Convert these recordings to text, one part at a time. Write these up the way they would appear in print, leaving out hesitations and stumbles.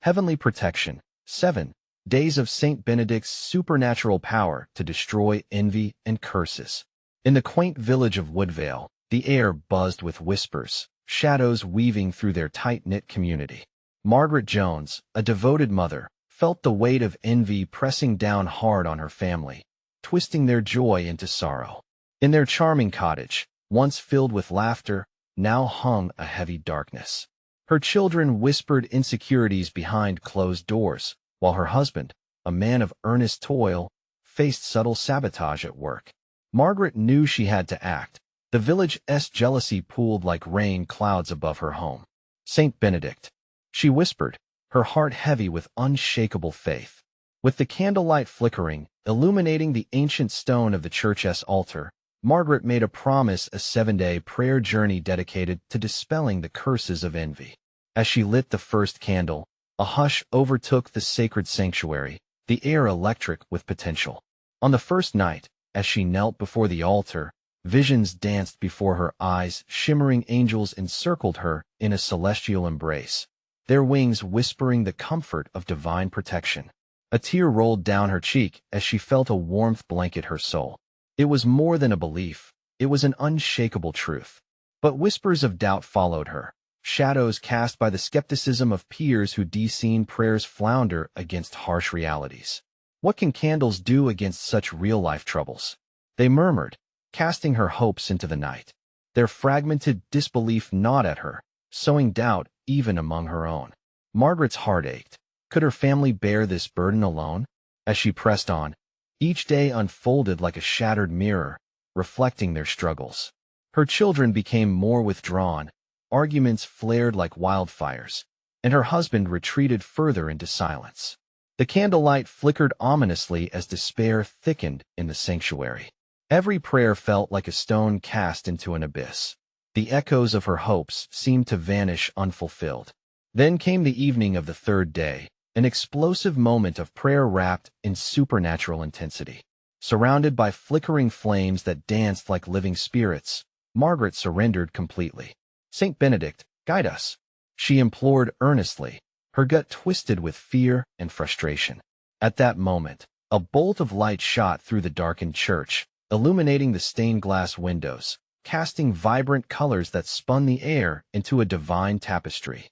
Heavenly Protection. 7 Days of Saint Benedict's supernatural power to destroy envy and curses. In the quaint village of Woodvale, the air buzzed with whispers, shadows weaving through their tight-knit community. Margaret Jones, a devoted mother, felt the weight of envy pressing down hard on her family, twisting their joy into sorrow. In their charming cottage, once filled with laughter, now hung a heavy darkness. Her children whispered insecurities behind closed doors, while her husband, a man of earnest toil, faced subtle sabotage at work. Margaret knew she had to act. The village's jealousy pooled like rain clouds above her home. Saint Benedict, she whispered, her heart heavy with unshakable faith. With the candlelight flickering, illuminating the ancient stone of the church's altar, Margaret made a promise, a 7-day prayer journey dedicated to dispelling the curses of envy. As she lit the first candle, a hush overtook the sacred sanctuary, the air electric with potential. On the first night, as she knelt before the altar, visions danced before her eyes, shimmering angels encircled her in a celestial embrace, their wings whispering the comfort of divine protection. A tear rolled down her cheek as she felt a warmth blanket her soul. It was more than a belief, it was an unshakable truth. But whispers of doubt followed her, shadows cast by the skepticism of peers who seen prayers flounder against harsh realities. What can candles do against such real-life troubles? They murmured, casting her hopes into the night. Their fragmented disbelief gnawed at her, sowing doubt even among her own. Margaret's heart ached. Could her family bear this burden alone? As she pressed on, each day unfolded like a shattered mirror, reflecting their struggles. Her children became more withdrawn, arguments flared like wildfires, and her husband retreated further into silence. The candlelight flickered ominously as despair thickened in the sanctuary. Every prayer felt like a stone cast into an abyss. The echoes of her hopes seemed to vanish unfulfilled. Then came the evening of the third day, an explosive moment of prayer wrapped in supernatural intensity. Surrounded by flickering flames that danced like living spirits, Margaret surrendered completely. Saint Benedict, guide us, she implored earnestly, her gut twisted with fear and frustration. At that moment, a bolt of light shot through the darkened church, illuminating the stained glass windows, casting vibrant colors that spun the air into a divine tapestry.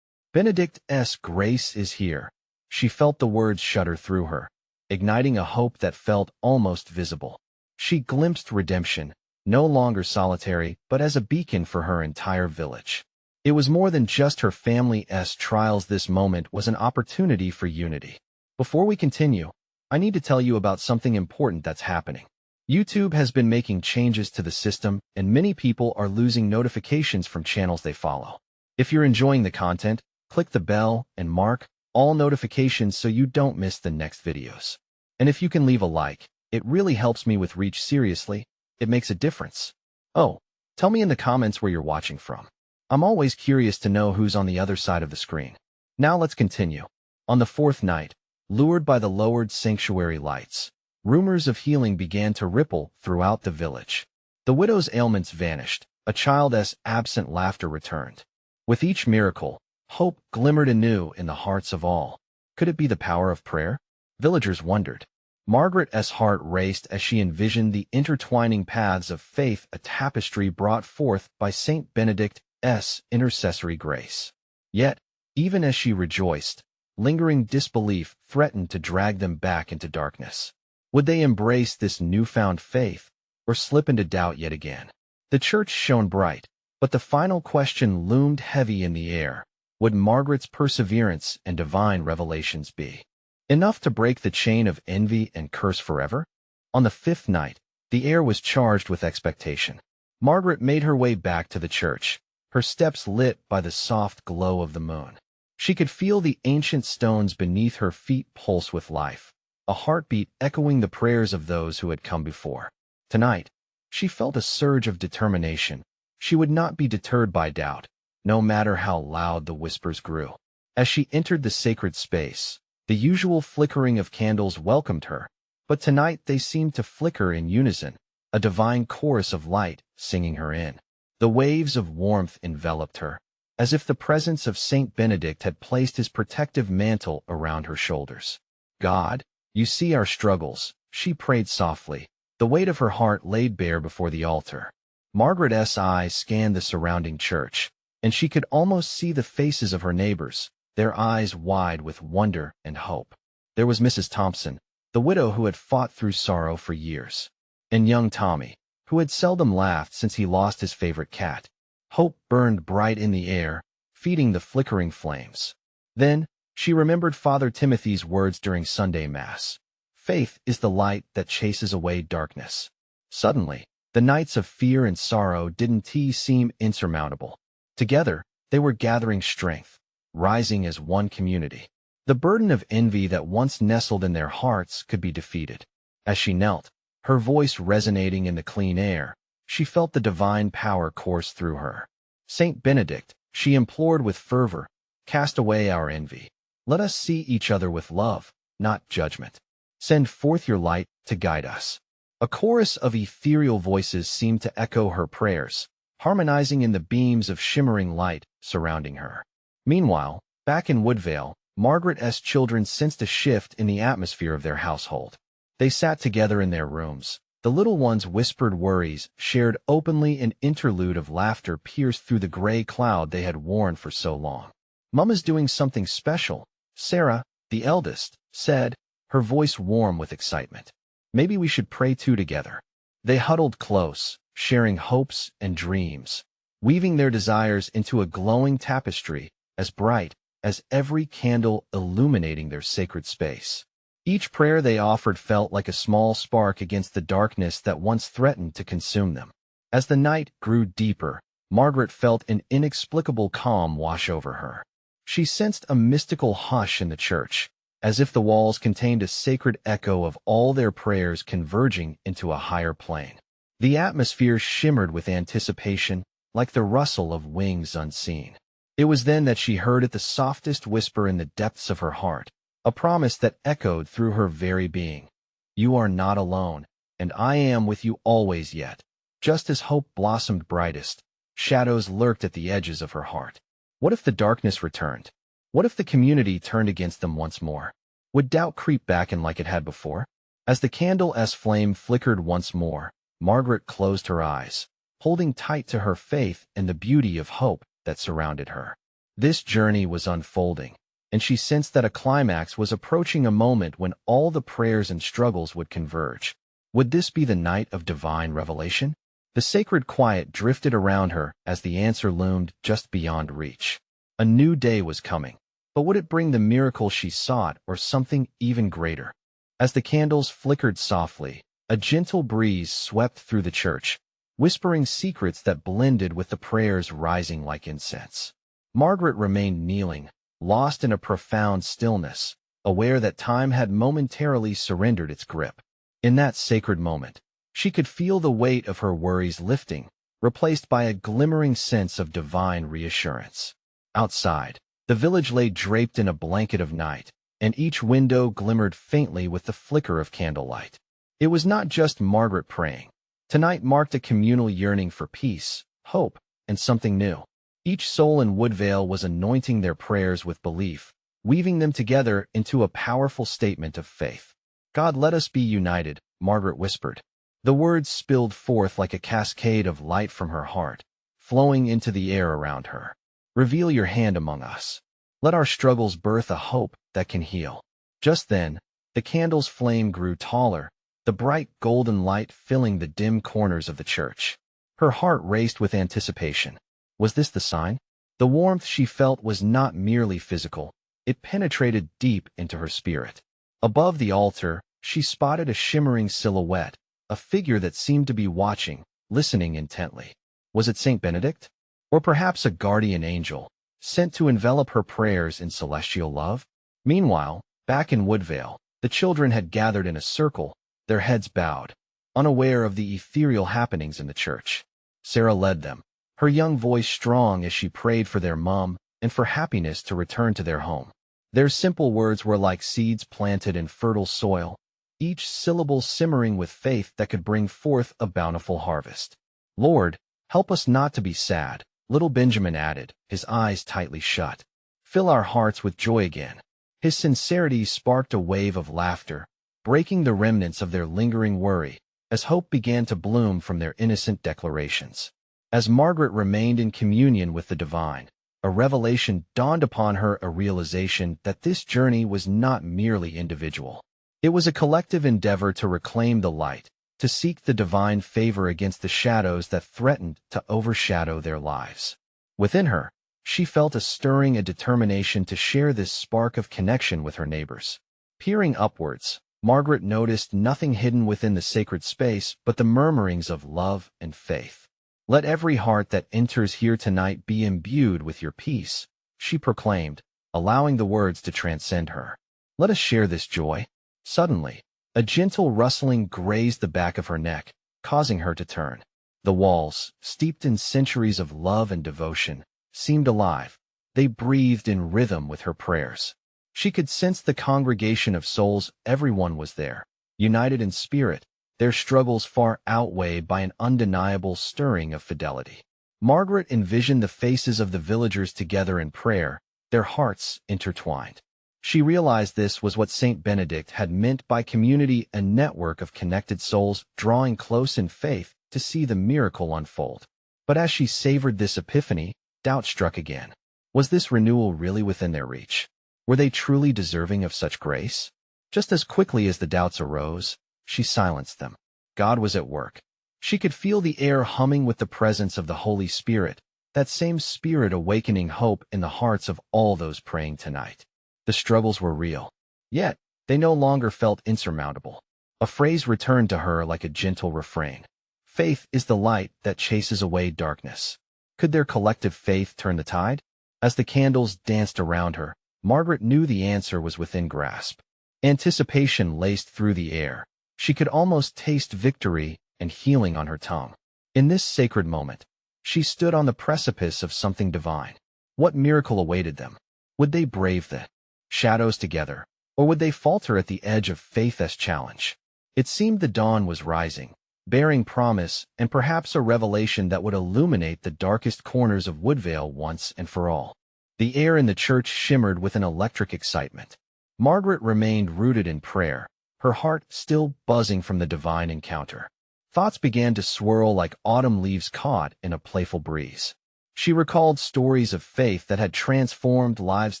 Benedict'S grace is here. She felt the words shudder through her, igniting a hope that felt almost visible. She glimpsed redemption, no longer solitary, but as a beacon for her entire village. It was more than just her family's trials. This moment was an opportunity for unity. Before we continue, I need to tell you about something important that's happening. YouTube has been making changes to the system, and many people are losing notifications from channels they follow. If you're enjoying the content, click the bell and mark all notifications so you don't miss the next videos. And if you can leave a like, it really helps me with reach. Seriously, it makes a difference. Oh, tell me in the comments where you're watching from. I'm always curious to know who's on the other side of the screen. Now let's continue. On the fourth night, lured by the lowered sanctuary lights, rumors of healing began to ripple throughout the village. The widow's ailments vanished, a child's absent laughter returned. With each miracle, hope glimmered anew in the hearts of all. Could it be the power of prayer? Villagers wondered. Margaret's heart raced as she envisioned the intertwining paths of faith, a tapestry brought forth by Saint Benedict's intercessory grace. Yet, even as she rejoiced, lingering disbelief threatened to drag them back into darkness. Would they embrace this newfound faith, or slip into doubt yet again? The church shone bright, but the final question loomed heavy in the air. Would Margaret's perseverance and divine revelations be enough to break the chain of envy and curse forever? On the fifth night, the air was charged with expectation. Margaret made her way back to the church, her steps lit by the soft glow of the moon. She could feel the ancient stones beneath her feet pulse with life, a heartbeat echoing the prayers of those who had come before. Tonight, she felt a surge of determination. She would not be deterred by doubt, no matter how loud the whispers grew. As she entered the sacred space, the usual flickering of candles welcomed her, but tonight they seemed to flicker in unison, a divine chorus of light singing her in. The waves of warmth enveloped her, as if the presence of Saint Benedict had placed his protective mantle around her shoulders. God, you see our struggles, she prayed softly, the weight of her heart laid bare before the altar. Margaret's eyes scanned the surrounding church, and she could almost see the faces of her neighbors, their eyes wide with wonder and hope. There was Mrs. Thompson, the widow who had fought through sorrow for years, and young Tommy, who had seldom laughed since he lost his favorite cat. Hope burned bright in the air, feeding the flickering flames. Then, she remembered Father Timothy's words during Sunday Mass. Faith is the light that chases away darkness. Suddenly, the nights of fear and sorrow didn't seem insurmountable. Together, they were gathering strength, rising as one community. The burden of envy that once nestled in their hearts could be defeated. As she knelt, her voice resonating in the clean air, she felt the divine power course through her. Saint Benedict, she implored with fervor, cast away our envy. Let us see each other with love, not judgment. Send forth your light to guide us. A chorus of ethereal voices seemed to echo her prayers, harmonizing in the beams of shimmering light surrounding her. Meanwhile, back in Woodvale, Margaret's children sensed a shift in the atmosphere of their household. They sat together in their rooms. The little ones whispered worries, shared openly, an interlude of laughter pierced through the gray cloud they had worn for so long. "Mama's doing something special," Sarah, the eldest, said, her voice warm with excitement. "Maybe we should pray too together." They huddled close, sharing hopes and dreams, weaving their desires into a glowing tapestry, as bright as every candle illuminating their sacred space. Each prayer they offered felt like a small spark against the darkness that once threatened to consume them. As the night grew deeper, Margaret felt an inexplicable calm wash over her. She sensed a mystical hush in the church, as if the walls contained a sacred echo of all their prayers converging into a higher plane. The atmosphere shimmered with anticipation, like the rustle of wings unseen. It was then that she heard it, the softest whisper in the depths of her heart, a promise that echoed through her very being. "You are not alone, and I am with you always." Yet, just as hope blossomed brightest, shadows lurked at the edges of her heart. What if the darkness returned? What if the community turned against them once more? Would doubt creep back in like it had before? As the candle's flame flickered once more, Margaret closed her eyes, holding tight to her faith and the beauty of hope that surrounded her. This journey was unfolding, and she sensed that a climax was approaching, a moment when all the prayers and struggles would converge. Would this be the night of divine revelation? The sacred quiet drifted around her as the answer loomed just beyond reach. A new day was coming, but would it bring the miracle she sought or something even greater? As the candles flickered softly, a gentle breeze swept through the church, whispering secrets that blended with the prayers rising like incense. Margaret remained kneeling, lost in a profound stillness, aware that time had momentarily surrendered its grip. In that sacred moment, she could feel the weight of her worries lifting, replaced by a glimmering sense of divine reassurance. Outside, the village lay draped in a blanket of night, and each window glimmered faintly with the flicker of candlelight. It was not just Margaret praying. Tonight marked a communal yearning for peace, hope, and something new. Each soul in Woodvale was anointing their prayers with belief, weaving them together into a powerful statement of faith. "God, let us be united," Margaret whispered. The words spilled forth like a cascade of light from her heart, flowing into the air around her. "Reveal your hand among us. Let our struggles birth a hope that can heal." Just then, the candle's flame grew taller, the bright golden light filling the dim corners of the church. Her heart raced with anticipation. Was this the sign? The warmth she felt was not merely physical, it penetrated deep into her spirit. Above the altar, she spotted a shimmering silhouette, a figure that seemed to be watching, listening intently. Was it Saint Benedict? Or perhaps a guardian angel, sent to envelop her prayers in celestial love? Meanwhile, back in Woodvale, the children had gathered in a circle, their heads bowed, unaware of the ethereal happenings in the church. Sarah led them, her young voice strong as she prayed for their mom and for happiness to return to their home. Their simple words were like seeds planted in fertile soil, each syllable simmering with faith that could bring forth a bountiful harvest. "Lord, help us not to be sad, Little Benjamin added, his eyes tightly shut. Fill our hearts with joy again. His sincerity sparked a wave of laughter, breaking the remnants of their lingering worry, as hope began to bloom from their innocent declarations. As Margaret remained in communion with the divine, a revelation dawned upon her, a realization that this journey was not merely individual. It was a collective endeavor to reclaim the light, to seek the divine favor against the shadows that threatened to overshadow their lives. Within her, she felt a stirring, a determination to share this spark of connection with her neighbors. Peering upwards, Margaret noticed nothing hidden within the sacred space but the murmurings of love and faith. Let every heart that enters here tonight be imbued with your peace, she proclaimed, allowing the words to transcend her. Let us share this joy. Suddenly, a gentle rustling grazed the back of her neck, causing her to turn. The walls, steeped in centuries of love and devotion, seemed alive. They breathed in rhythm with her prayers. She could sense the congregation of souls. Everyone was there, united in spirit, their struggles far outweighed by an undeniable stirring of fidelity. Margaret envisioned the faces of the villagers together in prayer, their hearts intertwined. She realized this was what Saint Benedict had meant by community, a network of connected souls drawing close in faith to see the miracle unfold. But as she savored this epiphany, doubt struck again. Was this renewal really within their reach? Were they truly deserving of such grace? Just as quickly as the doubts arose, she silenced them. God was at work. She could feel the air humming with the presence of the Holy Spirit, that same Spirit awakening hope in the hearts of all those praying tonight. The struggles were real, yet they no longer felt insurmountable. A phrase returned to her like a gentle refrain. Faith is the light that chases away darkness. Could their collective faith turn the tide? As the candles danced around her, Margaret knew the answer was within grasp. Anticipation laced through the air. She could almost taste victory and healing on her tongue. In this sacred moment, she stood on the precipice of something divine. What miracle awaited them? Would they brave the shadows together, or would they falter at the edge of faith's challenge? It seemed the dawn was rising, bearing promise and perhaps a revelation that would illuminate the darkest corners of Woodvale once and for all. The air in the church shimmered with an electric excitement. Margaret remained rooted in prayer, her heart still buzzing from the divine encounter. Thoughts began to swirl like autumn leaves caught in a playful breeze. She recalled stories of faith that had transformed lives,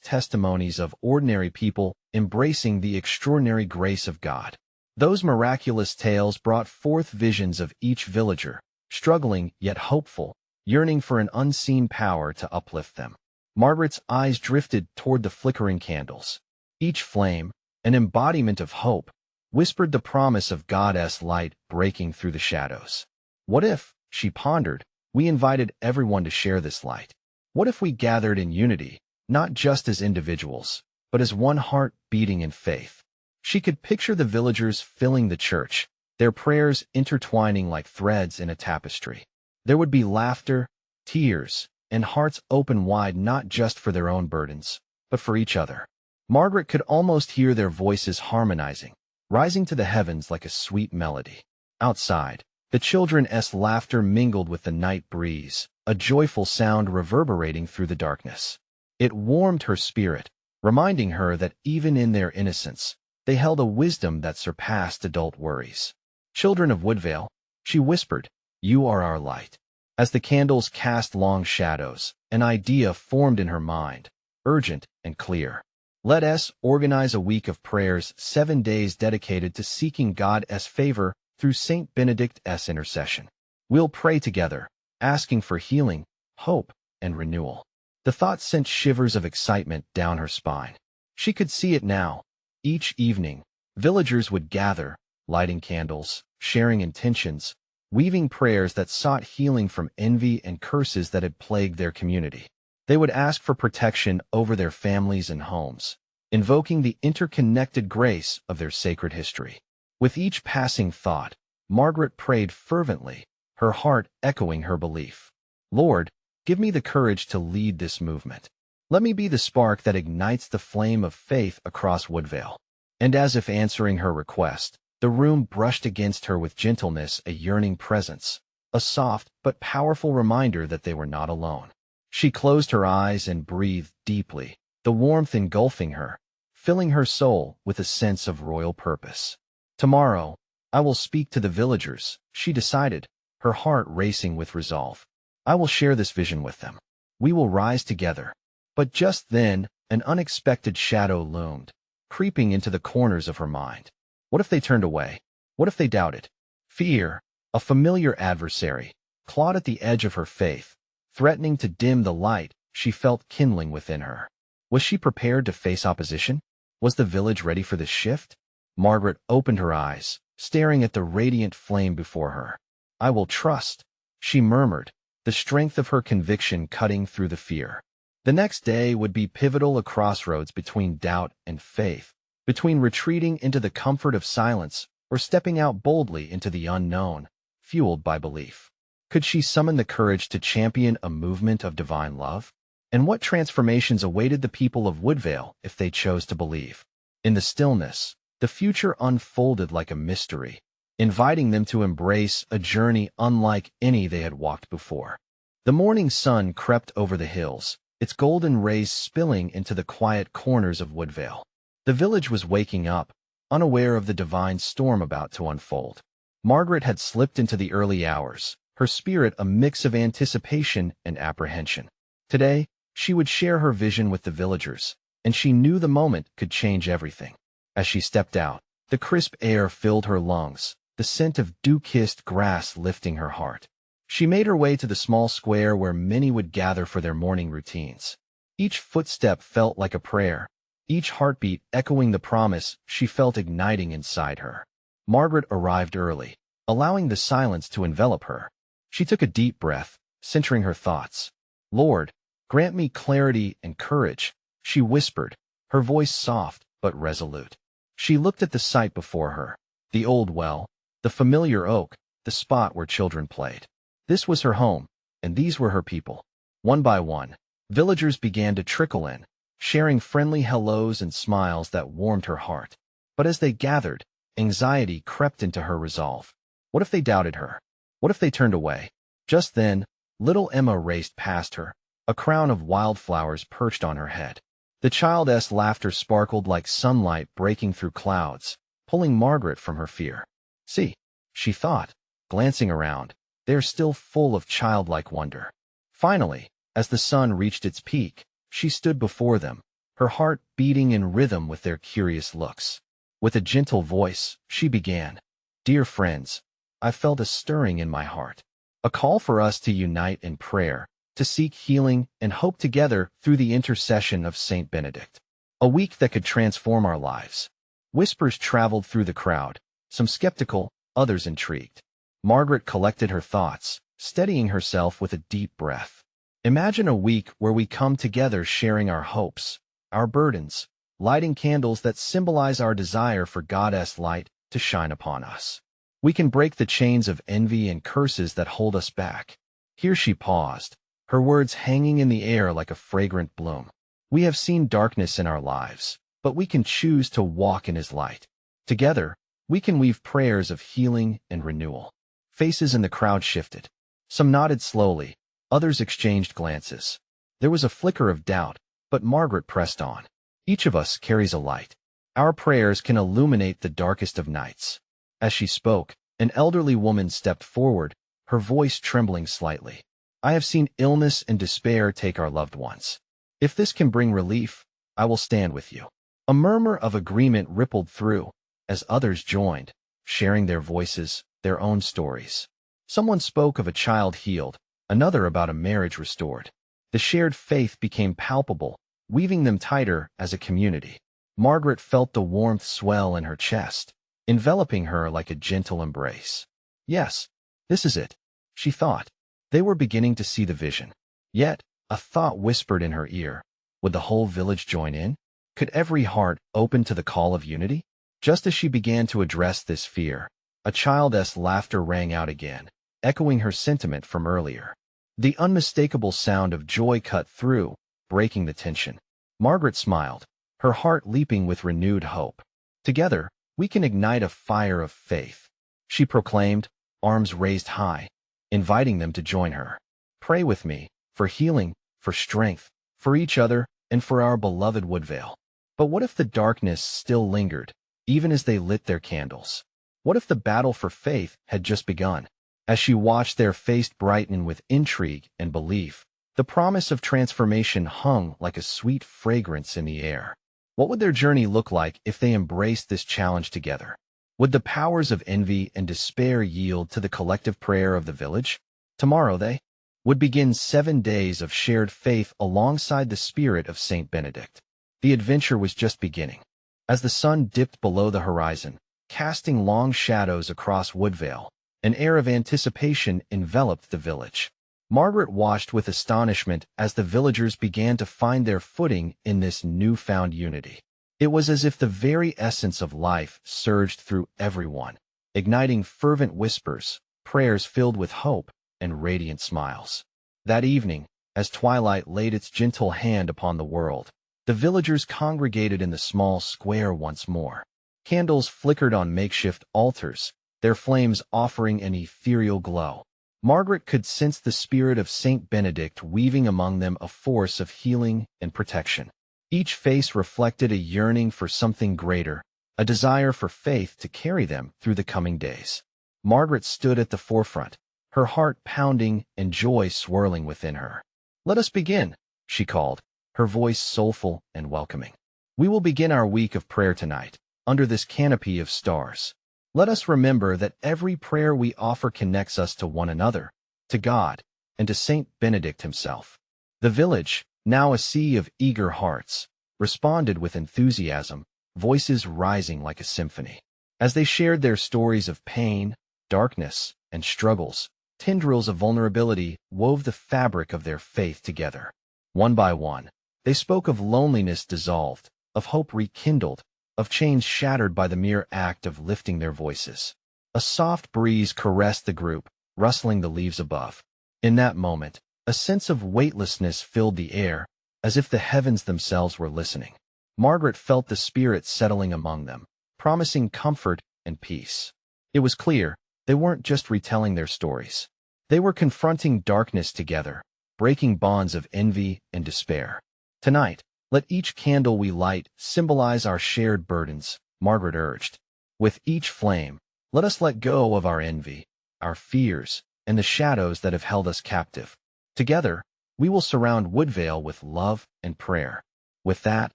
testimonies of ordinary people embracing the extraordinary grace of God. Those miraculous tales brought forth visions of each villager, struggling yet hopeful, yearning for an unseen power to uplift them. Margaret's eyes drifted toward the flickering candles. Each flame, an embodiment of hope, whispered the promise of God's light breaking through the shadows. What if, she pondered, we invited everyone to share this light? What if we gathered in unity, not just as individuals, but as one heart beating in faith? She could picture the villagers filling the church, their prayers intertwining like threads in a tapestry. There would be laughter, tears, and hearts open wide not just for their own burdens, but for each other. Margaret could almost hear their voices harmonizing, rising to the heavens like a sweet melody. Outside, the children's laughter mingled with the night breeze, a joyful sound reverberating through the darkness. It warmed her spirit, reminding her that even in their innocence, they held a wisdom that surpassed adult worries. Children of Woodvale, she whispered, you are our light. As the candles cast long shadows, an idea formed in her mind, urgent and clear. Let us organize a week of prayers, 7 days dedicated to seeking God's favor through Saint Benedict'S intercession. We'll pray together, asking for healing, hope, and renewal. The thought sent shivers of excitement down her spine. She could see it now. Each evening, villagers would gather, lighting candles, sharing intentions, weaving prayers that sought healing from envy and curses that had plagued their community. They would ask for protection over their families and homes, invoking the interconnected grace of their sacred history. With each passing thought, Margaret prayed fervently, her heart echoing her belief. Lord, give me the courage to lead this movement. Let me be the spark that ignites the flame of faith across Woodvale. And as if answering her request, the room brushed against her with gentleness, a yearning presence, a soft but powerful reminder that they were not alone. She closed her eyes and breathed deeply, the warmth engulfing her, filling her soul with a sense of royal purpose. Tomorrow, I will speak to the villagers, she decided, her heart racing with resolve. I will share this vision with them. We will rise together. But just then, an unexpected shadow loomed, creeping into the corners of her mind. What if they turned away? What if they doubted? Fear, a familiar adversary, clawed at the edge of her faith, threatening to dim the light she felt kindling within her. Was she prepared to face opposition? Was the village ready for this shift? Margaret opened her eyes, staring at the radiant flame before her. I will trust, she murmured, the strength of her conviction cutting through the fear. The next day would be pivotal, a crossroads between doubt and faith, between retreating into the comfort of silence or stepping out boldly into the unknown, fueled by belief. Could she summon the courage to champion a movement of divine love? And what transformations awaited the people of Woodvale if they chose to believe? In the stillness, the future unfolded like a mystery, inviting them to embrace a journey unlike any they had walked before. The morning sun crept over the hills, its golden rays spilling into the quiet corners of Woodvale. The village was waking up, unaware of the divine storm about to unfold. Margaret had slipped into the early hours, her spirit a mix of anticipation and apprehension. Today, she would share her vision with the villagers, and she knew the moment could change everything. As she stepped out, the crisp air filled her lungs, the scent of dew-kissed grass lifting her heart. She made her way to the small square where many would gather for their morning routines. Each footstep felt like a prayer, each heartbeat echoing the promise she felt igniting inside her. Margaret arrived early, allowing the silence to envelop her. She took a deep breath, centering her thoughts. Lord, grant me clarity and courage, she whispered, her voice soft but resolute. She looked at the sight before her, the old well, the familiar oak, the spot where children played. This was her home, and these were her people. One by one, villagers began to trickle in, sharing friendly hellos and smiles that warmed her heart. But as they gathered, anxiety crept into her resolve. What if they doubted her? What if they turned away? Just then, little Emma raced past her, a crown of wildflowers perched on her head. The child's laughter sparkled like sunlight breaking through clouds, pulling Margaret from her fear. See, she thought, glancing around, they're still full of childlike wonder. Finally, as the sun reached its peak, she stood before them, her heart beating in rhythm with their curious looks. With a gentle voice, she began, Dear friends, I felt a stirring in my heart, a call for us to unite in prayer, to seek healing and hope together through the intercession of Saint Benedict. A week that could transform our lives. Whispers traveled through the crowd, some skeptical, others intrigued. Margaret collected her thoughts, steadying herself with a deep breath. Imagine a week where we come together sharing our hopes, our burdens, lighting candles that symbolize our desire for God's light to shine upon us. We can break the chains of envy and curses that hold us back. Here she paused, her words hanging in the air like a fragrant bloom. We have seen darkness in our lives, but we can choose to walk in His light. Together, we can weave prayers of healing and renewal. Faces in the crowd shifted. Some nodded slowly, others exchanged glances. There was a flicker of doubt, but Margaret pressed on. Each of us carries a light. Our prayers can illuminate the darkest of nights. As she spoke, an elderly woman stepped forward, her voice trembling slightly. I have seen illness and despair take our loved ones. If this can bring relief, I will stand with you. A murmur of agreement rippled through, as others joined, sharing their voices, their own stories. Someone spoke of a child healed, another about a marriage restored. The shared faith became palpable, weaving them tighter as a community. Margaret felt the warmth swell in her chest, enveloping her like a gentle embrace. Yes, this is it, she thought. They were beginning to see the vision. Yet, a thought whispered in her ear. Would the whole village join in? Could every heart open to the call of unity? Just as she began to address this fear, a child's laughter rang out again, echoing her sentiment from earlier. The unmistakable sound of joy cut through, breaking the tension. Margaret smiled, her heart leaping with renewed hope. Together, we can ignite a fire of faith, she proclaimed, arms raised high, inviting them to join her. Pray with me, for healing, for strength, for each other, and for our beloved Woodvale. But what if the darkness still lingered, even as they lit their candles? What if the battle for faith had just begun? As she watched their face brighten with intrigue and belief, the promise of transformation hung like a sweet fragrance in the air. What would their journey look like if they embraced this challenge together? Would the powers of envy and despair yield to the collective prayer of the village? Tomorrow they would begin 7 days of shared faith alongside the spirit of Saint Benedict. The adventure was just beginning. As the sun dipped below the horizon, casting long shadows across Woodvale, an air of anticipation enveloped the village. Margaret watched with astonishment as the villagers began to find their footing in this newfound unity. It was as if the very essence of life surged through everyone, igniting fervent whispers, prayers filled with hope, and radiant smiles. That evening, as twilight laid its gentle hand upon the world, the villagers congregated in the small square once more. Candles flickered on makeshift altars, their flames offering an ethereal glow. Margaret could sense the spirit of Saint Benedict weaving among them a force of healing and protection. Each face reflected a yearning for something greater, a desire for faith to carry them through the coming days. Margaret stood at the forefront, her heart pounding and joy swirling within her. "Let us begin," she called, her voice soulful and welcoming. "We will begin our week of prayer tonight, under this canopy of stars. Let us remember that every prayer we offer connects us to one another, to God, and to Saint Benedict himself." The village, now a sea of eager hearts, responded with enthusiasm, voices rising like a symphony. As they shared their stories of pain, darkness, and struggles, tendrils of vulnerability wove the fabric of their faith together. One by one, they spoke of loneliness dissolved, of hope rekindled, of chains shattered by the mere act of lifting their voices. A soft breeze caressed the group, rustling the leaves above. In that moment, a sense of weightlessness filled the air, as if the heavens themselves were listening. Margaret felt the Spirit settling among them, promising comfort and peace. It was clear, they weren't just retelling their stories. They were confronting darkness together, breaking bonds of envy and despair. "Tonight, let each candle we light symbolize our shared burdens," Margaret urged. "With each flame, let us let go of our envy, our fears, and the shadows that have held us captive. Together, we will surround Woodvale with love and prayer." With that,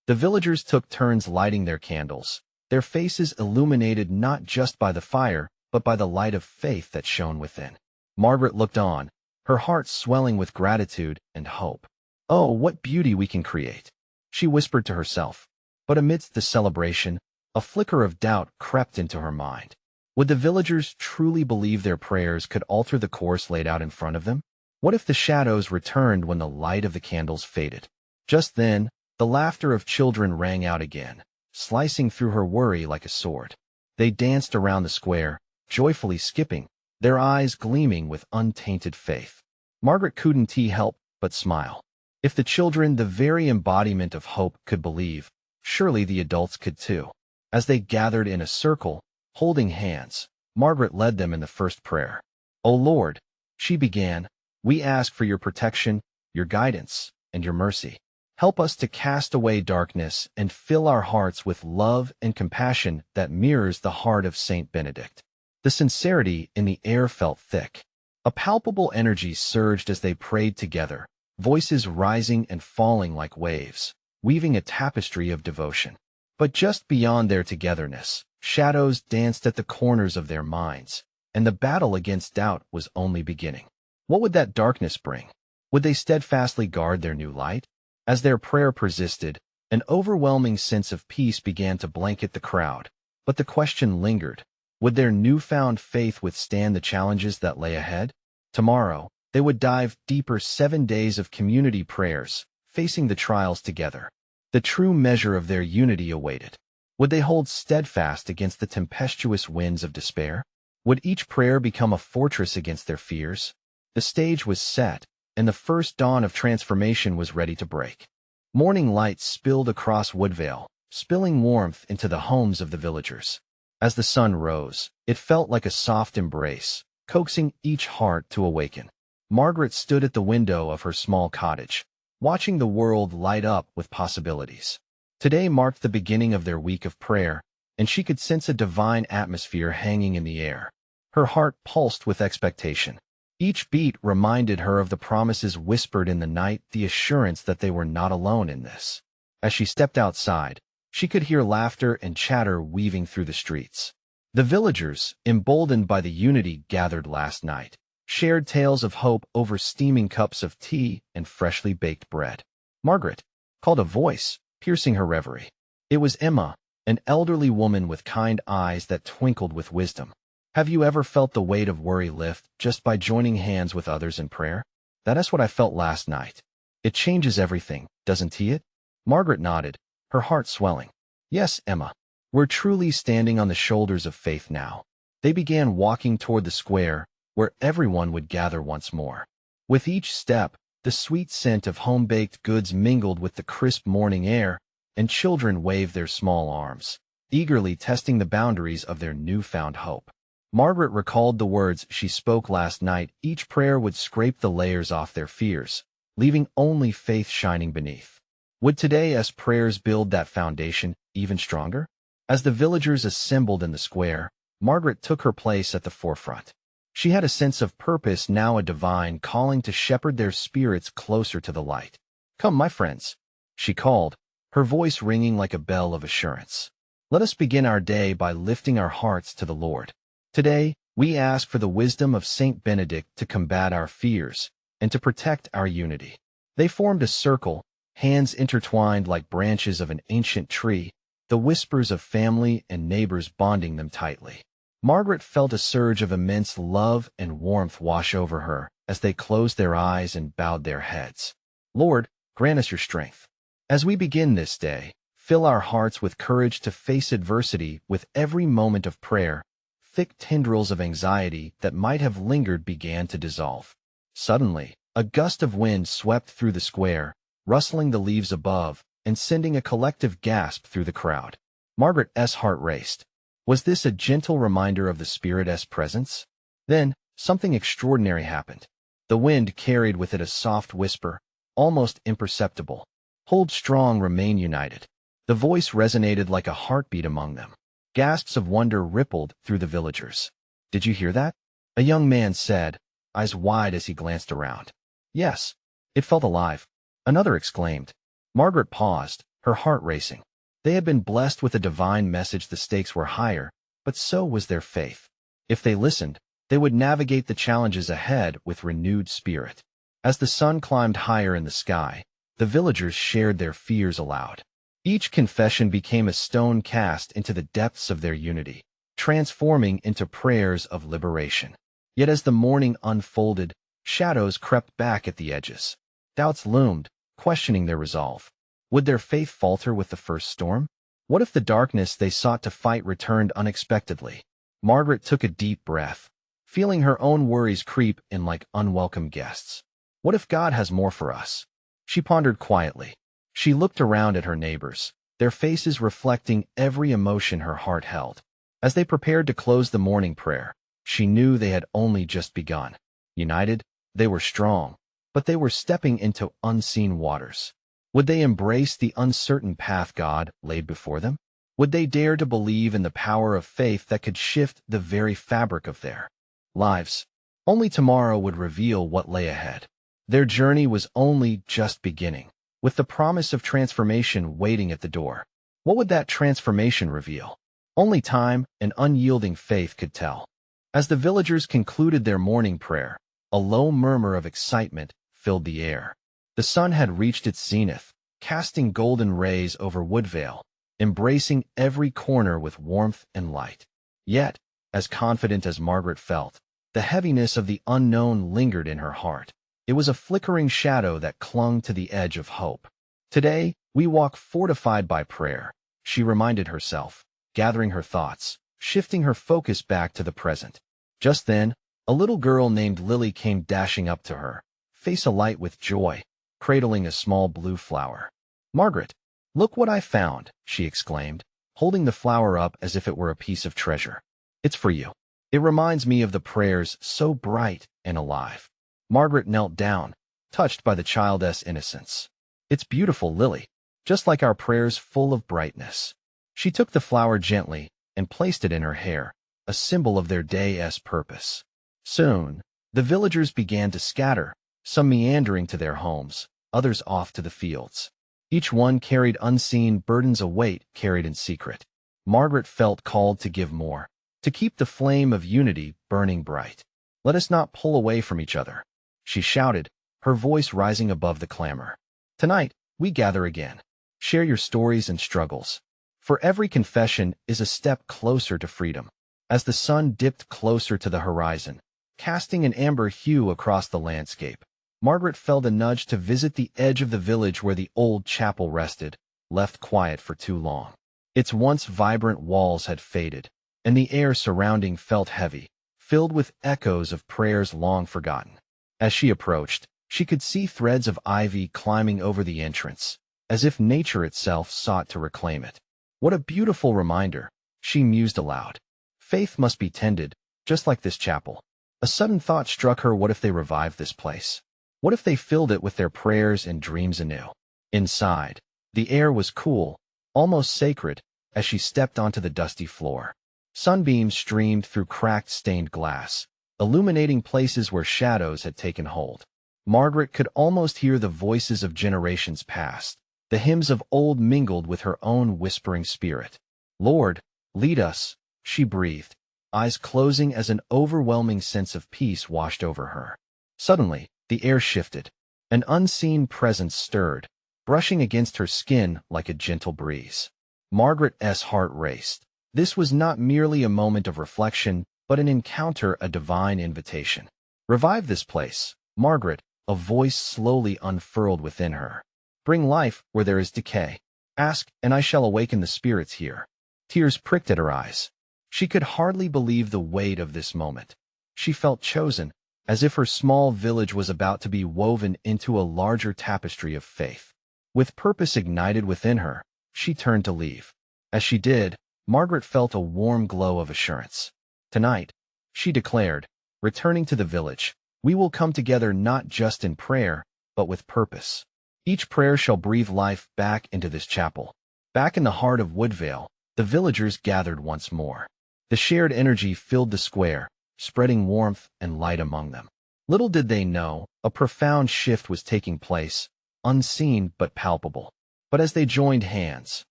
the villagers took turns lighting their candles, their faces illuminated not just by the fire, but by the light of faith that shone within. Margaret looked on, her heart swelling with gratitude and hope. "Oh, what beauty we can create," she whispered to herself. But amidst the celebration, a flicker of doubt crept into her mind. Would the villagers truly believe their prayers could alter the course laid out in front of them? What if the shadows returned when the light of the candles faded? Just then, the laughter of children rang out again, slicing through her worry like a sword. They danced around the square, joyfully skipping, their eyes gleaming with untainted faith. Margaret couldn't help but smile. If the children, the very embodiment of hope, could believe, surely the adults could too. As they gathered in a circle, holding hands, Margaret led them in the first prayer. "O Lord," she began, "we ask for your protection, your guidance, and your mercy. Help us to cast away darkness and fill our hearts with love and compassion that mirrors the heart of Saint Benedict." The sincerity in the air felt thick. A palpable energy surged as they prayed together, voices rising and falling like waves, weaving a tapestry of devotion. But just beyond their togetherness, shadows danced at the corners of their minds, and the battle against doubt was only beginning. What would that darkness bring? Would they steadfastly guard their new light? As their prayer persisted, an overwhelming sense of peace began to blanket the crowd. But the question lingered. Would their newfound faith withstand the challenges that lay ahead? Tomorrow, they would dive deeper, 7 days of community prayers, facing the trials together. The true measure of their unity awaited. Would they hold steadfast against the tempestuous winds of despair? Would each prayer become a fortress against their fears? The stage was set, and the first dawn of transformation was ready to break. Morning light spilled across Woodvale, spilling warmth into the homes of the villagers. As the sun rose, it felt like a soft embrace, coaxing each heart to awaken. Margaret stood at the window of her small cottage, watching the world light up with possibilities. Today marked the beginning of their week of prayer, and she could sense a divine atmosphere hanging in the air. Her heart pulsed with expectation. Each beat reminded her of the promises whispered in the night, the assurance that they were not alone in this. As she stepped outside, she could hear laughter and chatter weaving through the streets. The villagers, emboldened by the unity gathered last night, shared tales of hope over steaming cups of tea and freshly baked bread. "Margaret," called a voice, piercing her reverie. It was Emma, an elderly woman with kind eyes that twinkled with wisdom. "Have you ever felt the weight of worry lift just by joining hands with others in prayer? That is what I felt last night. It changes everything, doesn't it?" Margaret nodded, her heart swelling. "Yes, Emma. We're truly standing on the shoulders of faith now." They began walking toward the square, where everyone would gather once more. With each step, the sweet scent of home-baked goods mingled with the crisp morning air, and children waved their small arms, eagerly testing the boundaries of their newfound hope. Margaret recalled the words she spoke last night. Each prayer would scrape the layers off their fears, leaving only faith shining beneath. Would today's prayers build that foundation even stronger? As the villagers assembled in the square, Margaret took her place at the forefront. She had a sense of purpose now, a divine calling to shepherd their spirits closer to the light. "Come, my friends," she called, her voice ringing like a bell of assurance. "Let us begin our day by lifting our hearts to the Lord. Today, we ask for the wisdom of Saint Benedict to combat our fears and to protect our unity." They formed a circle, hands intertwined like branches of an ancient tree, the whispers of family and neighbors bonding them tightly. Margaret felt a surge of immense love and warmth wash over her as they closed their eyes and bowed their heads. "Lord, grant us your strength. As we begin this day, fill our hearts with courage to face adversity. With every moment of prayer, thick tendrils of anxiety that might have lingered began to dissolve." Suddenly, a gust of wind swept through the square, rustling the leaves above and sending a collective gasp through the crowd. Margaret's heart raced. Was this a gentle reminder of the Spirit's presence? Then, something extraordinary happened. The wind carried with it a soft whisper, almost imperceptible. "Hold strong, remain united." The voice resonated like a heartbeat among them. Gasps of wonder rippled through the villagers. "Did you hear that?" a young man said, eyes wide as he glanced around. "Yes, it felt alive," another exclaimed. Margaret paused, her heart racing. They had been blessed with a divine message. The stakes were higher, but so was their faith. If they listened, they would navigate the challenges ahead with renewed spirit. As the sun climbed higher in the sky, the villagers shared their fears aloud. Each confession became a stone cast into the depths of their unity, transforming into prayers of liberation. Yet as the morning unfolded, shadows crept back at the edges. Doubts loomed, questioning their resolve. Would their faith falter with the first storm? What if the darkness they sought to fight returned unexpectedly? Margaret took a deep breath, feeling her own worries creep in like unwelcome guests. What if God has more for us? She pondered quietly. She looked around at her neighbors, their faces reflecting every emotion her heart held. As they prepared to close the morning prayer, she knew they had only just begun. United, they were strong, but they were stepping into unseen waters. Would they embrace the uncertain path God laid before them? Would they dare to believe in the power of faith that could shift the very fabric of their lives? Only tomorrow would reveal what lay ahead. Their journey was only just beginning, with the promise of transformation waiting at the door. What would that transformation reveal? Only time and unyielding faith could tell. As the villagers concluded their morning prayer, a low murmur of excitement filled the air. The sun had reached its zenith, casting golden rays over Woodvale, embracing every corner with warmth and light. Yet, as confident as Margaret felt, the heaviness of the unknown lingered in her heart. It was a flickering shadow that clung to the edge of hope. "Today, we walk fortified by prayer," she reminded herself, gathering her thoughts, shifting her focus back to the present. Just then, a little girl named Lily came dashing up to her, face alight with joy, cradling a small blue flower. "Margaret, look what I found," she exclaimed, holding the flower up as if it were a piece of treasure. "It's for you. It reminds me of the prayers, so bright and alive." Margaret knelt down, touched by the child's innocence. It's beautiful, Lily, just like our prayers, full of brightness. She took the flower gently and placed it in her hair, a symbol of their day's purpose. Soon, the villagers began to scatter, some meandering to their homes, others off to the fields. Each one carried unseen burdens, a weight carried in secret. Margaret felt called to give more, to keep the flame of unity burning bright. "Let us not pull away from each other," she shouted, her voice rising above the clamor. "Tonight, we gather again. Share your stories and struggles. For every confession is a step closer to freedom." As the sun dipped closer to the horizon, casting an amber hue across the landscape, Margaret felt a nudge to visit the edge of the village where the old chapel rested, left quiet for too long. Its once vibrant walls had faded, and the air surrounding felt heavy, filled with echoes of prayers long forgotten. As she approached, she could see threads of ivy climbing over the entrance, as if nature itself sought to reclaim it. "What a beautiful reminder," she mused aloud. "Faith must be tended, just like this chapel." A sudden thought struck her: what if they revived this place? What if they filled it with their prayers and dreams anew? Inside, the air was cool, almost sacred, as she stepped onto the dusty floor. Sunbeams streamed through cracked stained glass, illuminating places where shadows had taken hold. Margaret could almost hear the voices of generations past, the hymns of old mingled with her own whispering spirit. "Lord, lead us," she breathed, eyes closing as an overwhelming sense of peace washed over her. Suddenly, the air shifted. An unseen presence stirred, brushing against her skin like a gentle breeze. Margaret's heart raced. This was not merely a moment of reflection, but an encounter, a divine invitation. "Revive this place, Margaret," a voice slowly unfurled within her. "Bring life where there is decay. Ask, and I shall awaken the spirits here." Tears pricked at her eyes. She could hardly believe the weight of this moment. She felt chosen, as if her small village was about to be woven into a larger tapestry of faith. With purpose ignited within her, she turned to leave. As she did, Margaret felt a warm glow of assurance. "Tonight," she declared, returning to the village, "we will come together not just in prayer, but with purpose. Each prayer shall breathe life back into this chapel." Back in the heart of Woodvale, the villagers gathered once more. The shared energy filled the square, spreading warmth and light among them. Little did they know, a profound shift was taking place, unseen but palpable. But as they joined hands,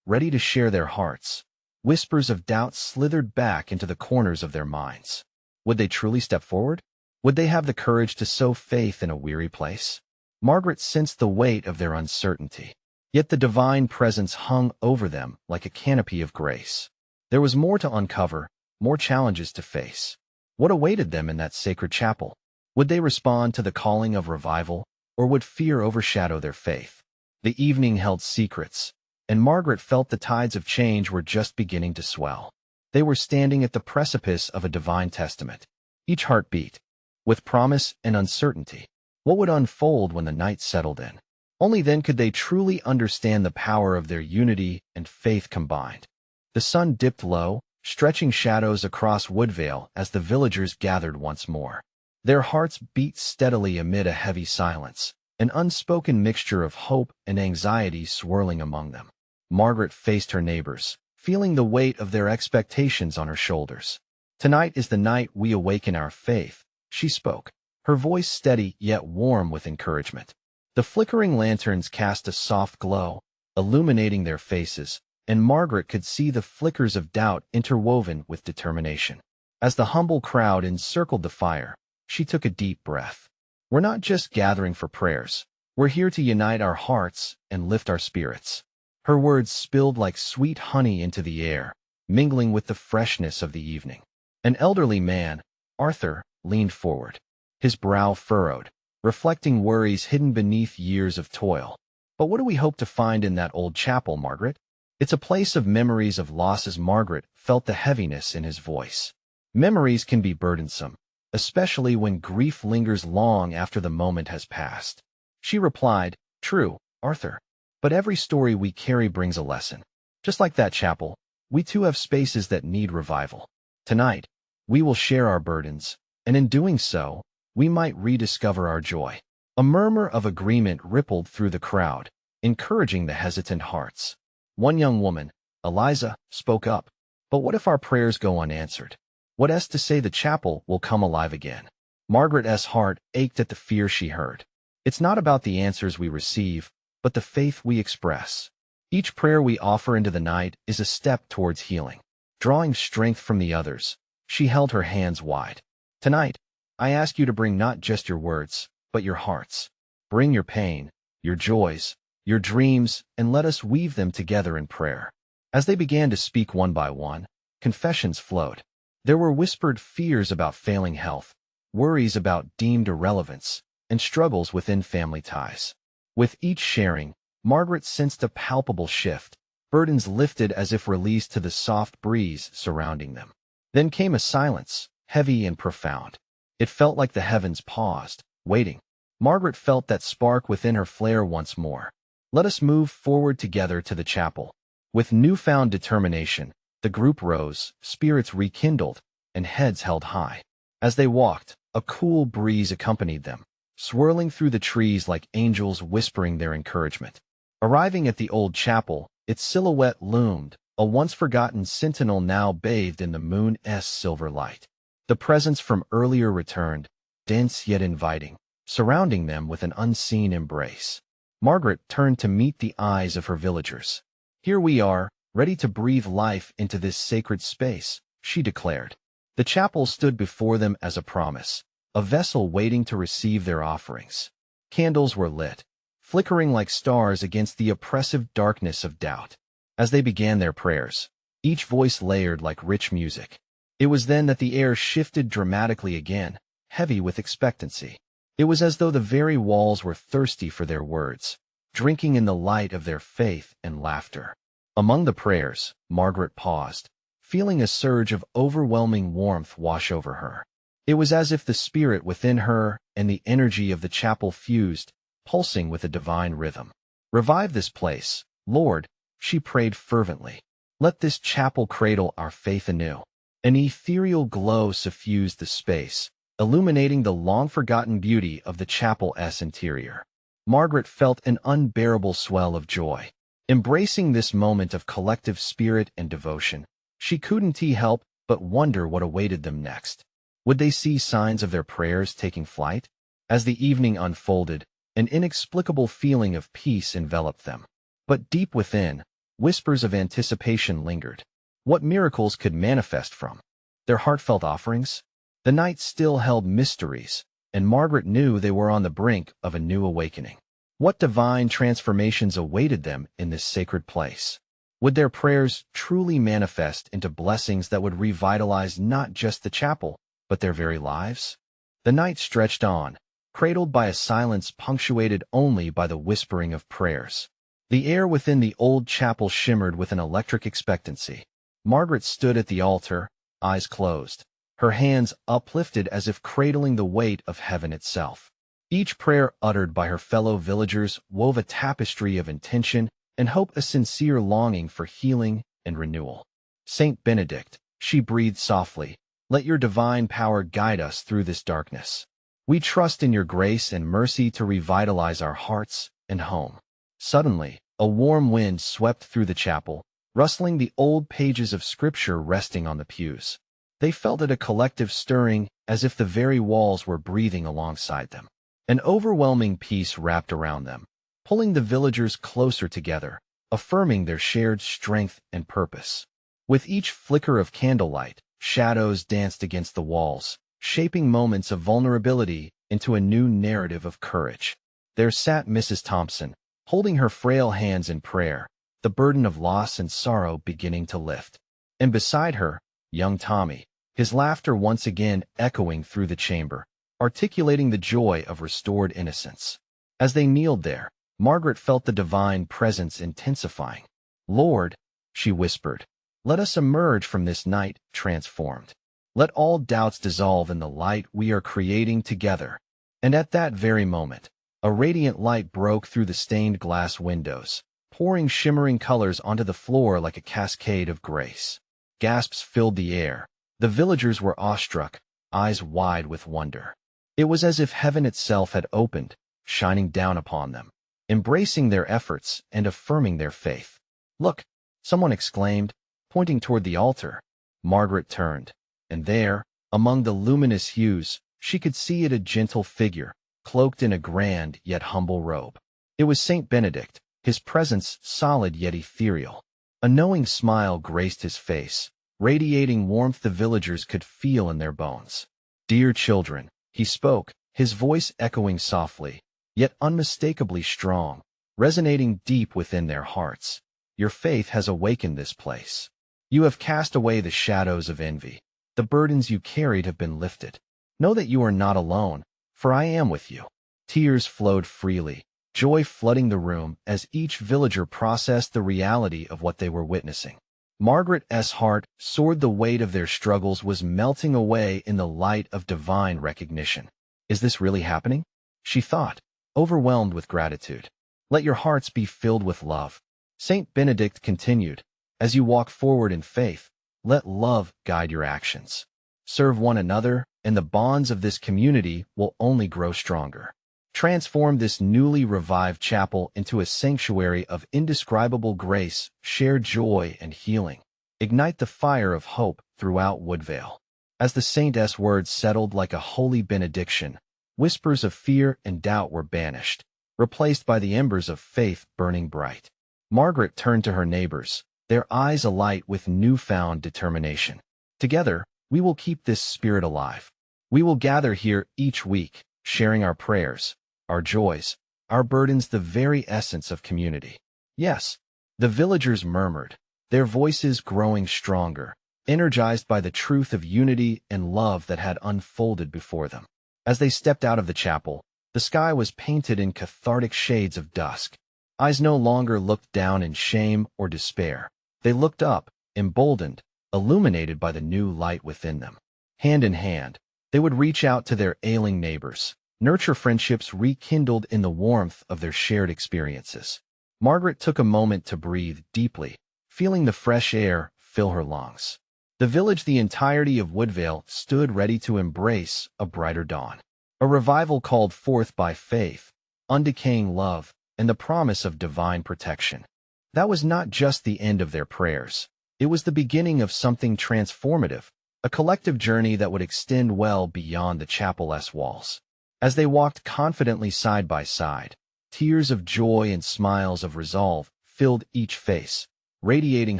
ready to share their hearts, whispers of doubt slithered back into the corners of their minds. Would they truly step forward? Would they have the courage to sow faith in a weary place? Margaret sensed the weight of their uncertainty, yet the divine presence hung over them like a canopy of grace. There was more to uncover, more challenges to face. What awaited them in that sacred chapel? Would they respond to the calling of revival, or would fear overshadow their faith? The evening held secrets, and Margaret felt the tides of change were just beginning to swell. They were standing at the precipice of a divine testament. Each heart beat, with promise and uncertainty. What would unfold when the night settled in? Only then could they truly understand the power of their unity and faith combined. The sun dipped low, stretching shadows across Woodvale as the villagers gathered once more. Their hearts beat steadily amid a heavy silence, an unspoken mixture of hope and anxiety swirling among them. Margaret faced her neighbors, feeling the weight of their expectations on her shoulders. "Tonight is the night we awaken our faith," she spoke, her voice steady yet warm with encouragement. The flickering lanterns cast a soft glow, illuminating their faces, and Margaret could see the flickers of doubt interwoven with determination. As the humble crowd encircled the fire, she took a deep breath. "We're not just gathering for prayers. We're here to unite our hearts and lift our spirits." Her words spilled like sweet honey into the air, mingling with the freshness of the evening. An elderly man, Arthur, leaned forward, his brow furrowed, reflecting worries hidden beneath years of toil. "But what do we hope to find in that old chapel, Margaret?" "It's a place of memories of losses." Margaret felt the heaviness in his voice. Memories can be burdensome, especially when grief lingers long after the moment has passed. She replied, "True, Arthur. But every story we carry brings a lesson. Just like that chapel, we too have spaces that need revival. Tonight, we will share our burdens, and in doing so, we might rediscover our joy." A murmur of agreement rippled through the crowd, encouraging the hesitant hearts. One young woman, Eliza, spoke up. But what if our prayers go unanswered? What's to say the chapel will come alive again? Margaret's heart ached at the fear she heard. It's not about the answers we receive, but the faith we express. Each prayer we offer into the night is a step towards healing. Drawing strength from the others, she held her hands wide. Tonight, I ask you to bring not just your words, but your hearts. Bring your pain, your joys, your dreams, and let us weave them together in prayer. As they began to speak one by one, confessions flowed. There were whispered fears about failing health, worries about deemed irrelevance, and struggles within family ties. With each sharing, Margaret sensed a palpable shift, burdens lifted as if released to the soft breeze surrounding them. Then came a silence, heavy and profound. It felt like the heavens paused, waiting. Margaret felt that spark within her flare once more. Let us move forward together to the chapel. With newfound determination, the group rose, spirits rekindled, and heads held high. As they walked, a cool breeze accompanied them, swirling through the trees like angels whispering their encouragement. Arriving at the old chapel, its silhouette loomed, a once-forgotten sentinel now bathed in the moon's silver light. The presence from earlier returned, dense yet inviting, surrounding them with an unseen embrace. Margaret turned to meet the eyes of her villagers. Here we are, ready to breathe life into this sacred space, she declared. The chapel stood before them as a promise, a vessel waiting to receive their offerings. Candles were lit, flickering like stars against the oppressive darkness of doubt. As they began their prayers, each voice layered like rich music. It was then that the air shifted dramatically again, heavy with expectancy. It was as though the very walls were thirsty for their words, drinking in the light of their faith and laughter. Among the prayers, Margaret paused, feeling a surge of overwhelming warmth wash over her. It was as if the spirit within her and the energy of the chapel fused, pulsing with a divine rhythm. Revive this place, Lord, she prayed fervently. Let this chapel cradle our faith anew. An ethereal glow suffused the space, illuminating the long-forgotten beauty of the chapel's interior. Margaret felt an unbearable swell of joy. Embracing this moment of collective spirit and devotion, she couldn't help but wonder what awaited them next. Would they see signs of their prayers taking flight? As the evening unfolded, an inexplicable feeling of peace enveloped them. But deep within, whispers of anticipation lingered. What miracles could manifest from their heartfelt offerings? The night still held mysteries, and Margaret knew they were on the brink of a new awakening. What divine transformations awaited them in this sacred place? Would their prayers truly manifest into blessings that would revitalize not just the chapel, but their very lives? The night stretched on, cradled by a silence punctuated only by the whispering of prayers. The air within the old chapel shimmered with an electric expectancy. Margaret stood at the altar, eyes closed, her hands uplifted as if cradling the weight of heaven itself. Each prayer uttered by her fellow villagers wove a tapestry of intention and hope, a sincere longing for healing and renewal. Saint Benedict, she breathed softly, let your divine power guide us through this darkness. We trust in your grace and mercy to revitalize our hearts and home. Suddenly, a warm wind swept through the chapel, rustling the old pages of scripture resting on the pews. They felt it, a collective stirring, as if the very walls were breathing alongside them. An overwhelming peace wrapped around them, pulling the villagers closer together, affirming their shared strength and purpose. With each flicker of candlelight, shadows danced against the walls, shaping moments of vulnerability into a new narrative of courage. There sat Mrs. Thompson, holding her frail hands in prayer, the burden of loss and sorrow beginning to lift. And beside her, young Tommy, his laughter once again echoing through the chamber, articulating the joy of restored innocence. As they kneeled there, Margaret felt the divine presence intensifying. Lord, she whispered, let us emerge from this night transformed. Let all doubts dissolve in the light we are creating together. And at that very moment, a radiant light broke through the stained glass windows, pouring shimmering colors onto the floor like a cascade of grace. Gasps filled the air. The villagers were awestruck, eyes wide with wonder. It was as if heaven itself had opened, shining down upon them. embracing their efforts and affirming their faith. "Look!" someone exclaimed, pointing toward the altar. Margaret turned, and there, among the luminous hues, she could see it, a gentle figure, cloaked in a grand yet humble robe. It was Saint Benedict, his presence solid yet ethereal. A knowing smile graced his face, radiating warmth the villagers could feel in their bones. "Dear children," he spoke, his voice echoing softly, yet unmistakably strong, resonating deep within their hearts. "Your faith has awakened this place. You have cast away the shadows of envy. The burdens you carried have been lifted. Know that you are not alone, for I am with you." Tears flowed freely, joy flooding the room as each villager processed the reality of what they were witnessing. Margaret's heart soared. The weight of their struggles was melting away in the light of divine recognition. "Is this really happening?" she thought, overwhelmed with gratitude. "Let your hearts be filled with love." Saint Benedict continued, "As you walk forward in faith, let love guide your actions. Serve one another, and the bonds of this community will only grow stronger. Transform this newly revived chapel into a sanctuary of indescribable grace, shared joy, and healing. Ignite the fire of hope throughout Woodvale." As the saint's words settled like a holy benediction, whispers of fear and doubt were banished, replaced by the embers of faith burning bright. Margaret turned to her neighbors, their eyes alight with newfound determination. "Together, we will keep this spirit alive. We will gather here each week, sharing our prayers, our joys, our burdens, the very essence of community." "Yes," the villagers murmured, their voices growing stronger, energized by the truth of unity and love that had unfolded before them. As they stepped out of the chapel, the sky was painted in cathartic shades of dusk. Eyes no longer looked down in shame or despair. They looked up, emboldened, illuminated by the new light within them. Hand in hand, they would reach out to their ailing neighbors, nurture friendships rekindled in the warmth of their shared experiences. Margaret took a moment to breathe deeply, feeling the fresh air fill her lungs. The village, the entirety of Woodvale, stood ready to embrace a brighter dawn. A revival called forth by faith, undecaying love, and the promise of divine protection. That was not just the end of their prayers. It was the beginning of something transformative, a collective journey that would extend well beyond the chapel's walls. As they walked confidently side by side, tears of joy and smiles of resolve filled each face, radiating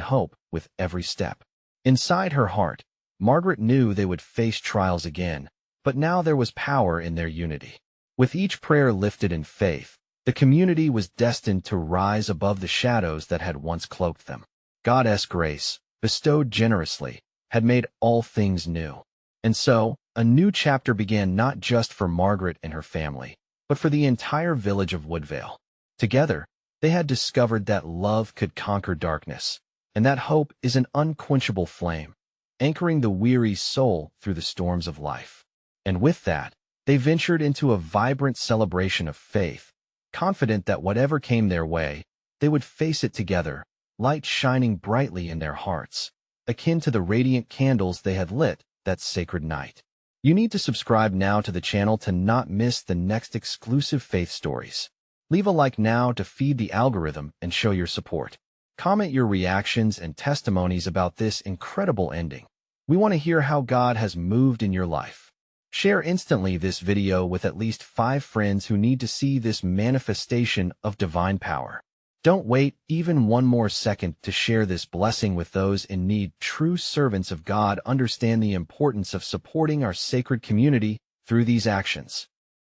hope with every step. Inside her heart, Margaret knew they would face trials again, but now there was power in their unity. With each prayer lifted in faith, the community was destined to rise above the shadows that had once cloaked them. God's grace, bestowed generously, had made all things new. And so, a new chapter began, not just for Margaret and her family, but for the entire village of Woodvale. Together, they had discovered that love could conquer darkness, and that hope is an unquenchable flame, anchoring the weary soul through the storms of life. And with that, they ventured into a vibrant celebration of faith, confident that whatever came their way, they would face it together, light shining brightly in their hearts, akin to the radiant candles they had lit that sacred night. You need to subscribe now to the channel to not miss the next exclusive faith stories. Leave a like now to feed the algorithm and show your support. Comment your reactions and testimonies about this incredible ending. We want to hear how God has moved in your life. Share instantly this video with at least 5 friends who need to see this manifestation of divine power. Don't wait even one more second to share this blessing with those in need. True servants of God understand the importance of supporting our sacred community through these actions.